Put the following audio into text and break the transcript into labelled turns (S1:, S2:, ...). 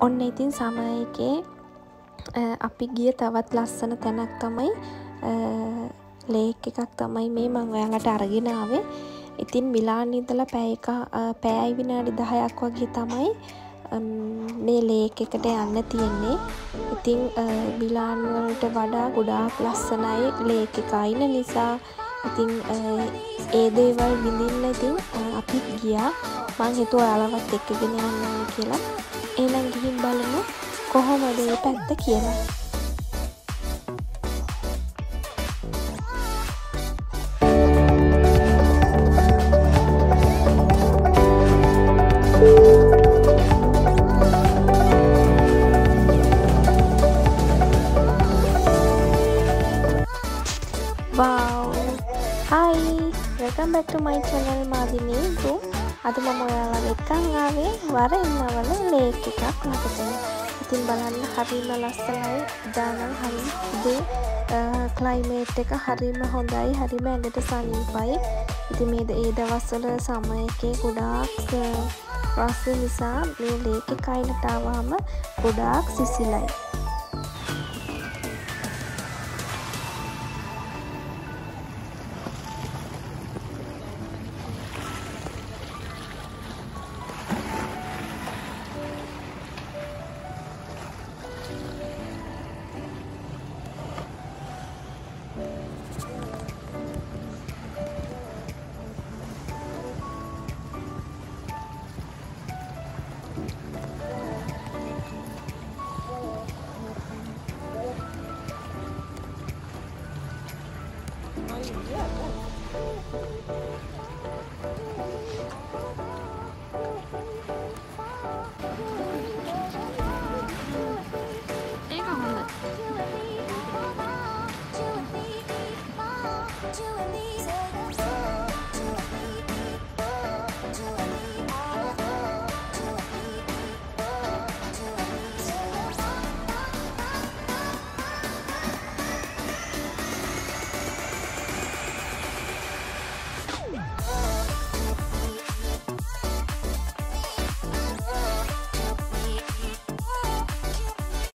S1: ඔන්න ඉතින් සමයකේ අපි ගිය තවත් ලස්සන තැනක් තමයි ලේක් එකක් තමයි මේ මං ඔයාලට අරගෙන ආවේ. ඉතින් මිලාන් ඉඳලා පැයයි විනාඩි 10ක් වගේ තමයි මේ ලේක් එකට යන්න තියෙන්නේ. ඉතින් මිලාන් වලට වඩා ගොඩාක් ලස්සනයි ලේක් එක අයින නිසා. ඉතින් ඒ දේවල් විඳින්න ඉතින් අපිත් ගියා. මං හිතුවා ඔයාලවත් එක්කගෙන යන්න ඕනේ කියලා. එහෙනම් ගිහින් බලමු කොහොමද මේ පැත්ත කියලා. Wow! Hi! Welcome back to my channel Madini Boo. අද මම ඔයාලගේ එක්කන් ආවේ වරෙන්නවල ලේක් එකක් ළඟට. ඉතින් බලන්න හරිම ලස්සනයි. දානම් හරි උදේ ක්ලයිමේට් එක හරිම හොඳයි. හරිම ඇඟට සනීපයි. ඉතින් මේ ඒ දවස්වල සමයකේ ගොඩාක් රස නිසා මේ ලේක් එක අයිනට ආවම ගොඩාක් සිසිලයි.